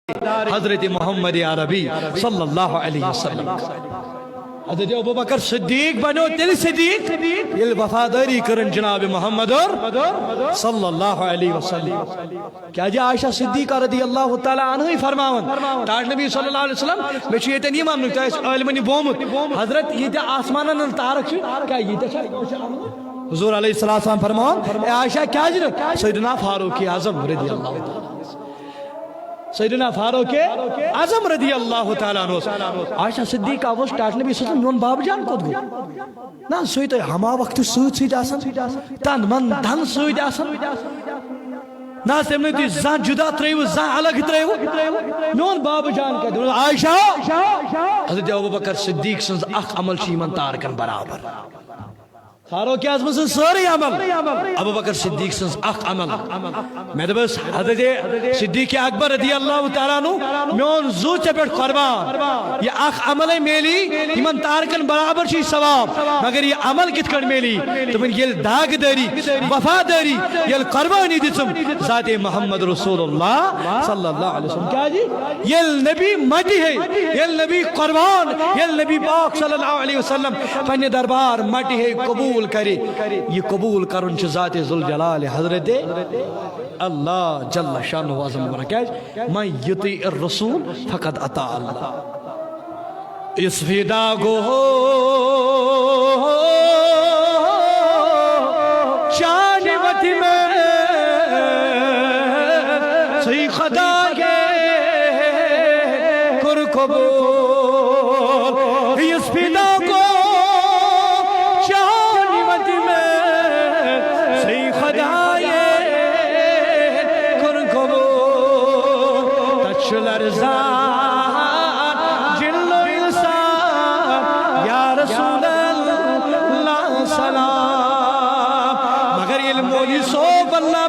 हजरत मोहम्मद अरबी सल्लल्लाहु अलैहि वसल्लम। हजरत अबू बकर सिद्दीक बनो तेल सिद्दीक ये वफादारी करन जनाब मोहम्मद सल्लल्लाहु अलैहि वसल्लम। क्या जी आयशा सिद्दीका रदियल्लाहु ताला अन्हा फरमावन ताज नबी सल्लल्लाहु अलैहि वसल्लम मे छु येतन ये मानन तास आलमनी बोमुत हजरत ये आसमानन तारक छु क्या ये हुजूर अलैहिस्सलाम फरमान ए आयशा क्या जी सैयदना फारूक आजम रदियल्लाहु ताला सैयदना फारूक आजम रदियल्लाहु ताला आयशा सिद्दीका वस ताज नबी सल्लल्लाहु अलैहि वसल्लम बाब जान कोद गो ना सोई तो हमा वक्त सूत सीध आसन तन मन धन सूद आसन ना तेमने तु जा जुदा त्रयु जा अलग त्रयु मोन बाब जान कह आयशा हजरत अबू बकर सिद्दीक सन्स अख अमल छी मन तारकन बराबर फारूक आजम सन्स सारे अमल अबू बकर सिद्दीक सन्स अख अमल मैं दबस हजरत सिद्दीक अकबर रदियल्लाहु ताला नु मोन जू चपेट कुर्बान ये अख अमल मेली इमन तारकन बराबर छी सवाब मगर ये अमल कितकन मेली तुमन ये दागदारी वफादारी ये कुर्बानी दिसम जाते मोहम्मद रसूलुल्लाह सल्लल्लाहु अलैहि वसल्लम क्या जी ये नबी मटी है ये नबी कुर्बान ये नबी पाक सल्लल्लाहु अलैहि वसल्लम पन्ने दरबार मटी है कबूल करे ये कबूल करन च जाते जुल जलाल हजरत अल्लाह जल्ल शान वाज़म बरकात मैं युति रसूल फकत अता अल्लाह इस फिदा गो शान मति में सही खुदा के कर कबूल इस फिदा को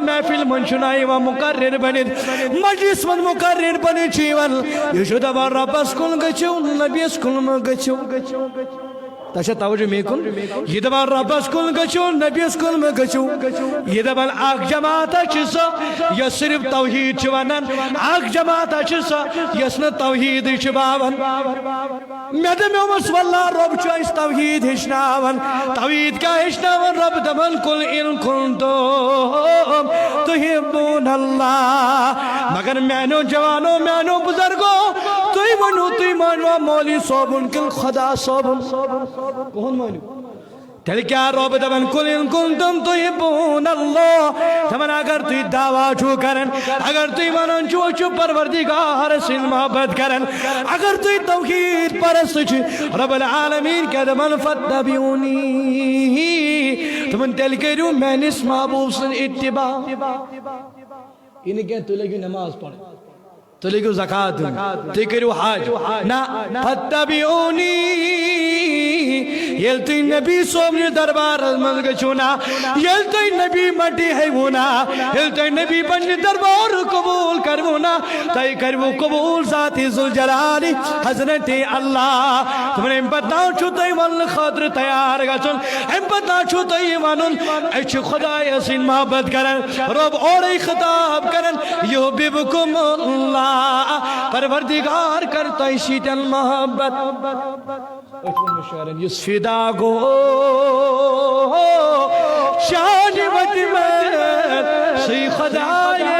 महफिल मंशुनाई व मुकर्रिर बनित मजलिस मन मुकर्रिर बनि जीवन युशुद व रब्बस कुल गचो नबीस कुल म गचो तशा तवज्जो मेकुन ये दबान रब्बस कुल गचो नबीस कुल म गचो ये दबान आग जमात छ ये सिर्फ तौहीद छ वनन आग जमात छ यस न तौहीद छ बावन मेदम उमस वल्लाह रब छ इस तौहीद हिशनावन तौहीद का हिशनावन रब दबन कुल इन कुंतुम तुहिब्बुन अल्लाह मगर मैनो जवानो मैनो बुजुर्गो तुई वनु तुई मानो मौली सोबुन किल खुदा सोबुन कौन मानो तेल क्या रब दबन कुल इन कुंतुम तुहिब्बुन अल्लाह तमन अगर तुई दावा छु करन अगर तुई मनन छु परवरदिगार से मोहब्बत करन अगर तुई तौहीद परस्त छु रब्बुल आलमीन के दबन फतबिउनी तमन तेल करू मैनिस महबूब सन इत्तिबा इनके तो लगी नमाज पढ़ तो लगी ज़कात तो करू हज ना फतबिउनी येल तुई नबी सोमने दरबार मन गचुना येल तुई नबी मटी है वुना येल तुई नबी बन्ने दरबार कबूल करवुना तय करवु कबूल जाती जुल जलाली हजरत अल्लाह तुमने बताओ छु तय वल खातिर तैयार गचुन हम बताओ छु तय वनुन अछ खुदाय सिन मोहब्बत करन रब और खिताब करन युबिबकुम अल्लाह परवरदिगार करता शीतल मोहब्बत युस फिदा गो शान मति में सही खुदाए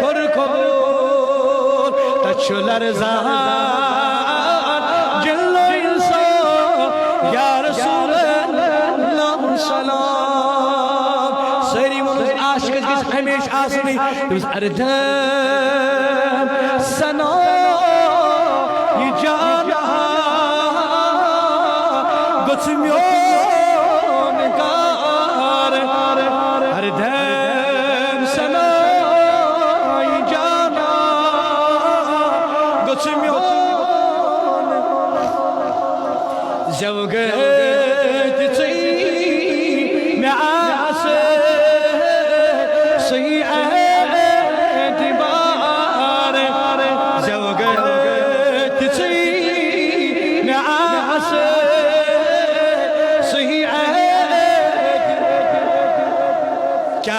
कर कबूल तचुलर ज़ान जिल्लो इंसान या रसूल अल्लाह सलाम सरी मुझ आशिक जिस हमेशा आसनी तुम अर्धम सना ये जाना गुस्म्योन कार अर्धम सना ये जाना गुस्म्योन जब गए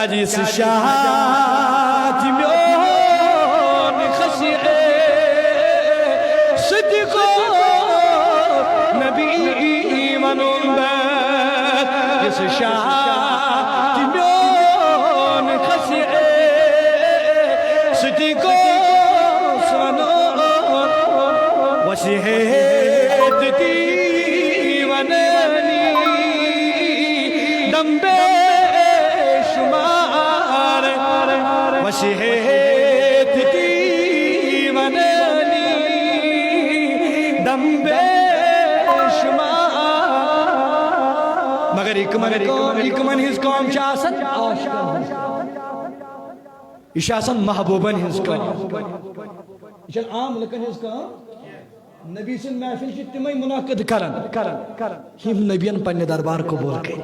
जिस शाहत में सिद्दीको सनो वशिहेत दीवानी दम्बे शुमार वशिहेत दीवानी दम्बे मगर इकमन हिज कौम आसन यह महबूबन हिज कौम यह आम लुकन हिज कौम नबी सिंह महफिल तमें मुनाकिद कर नबियन पन्ने दरबार कबूल कर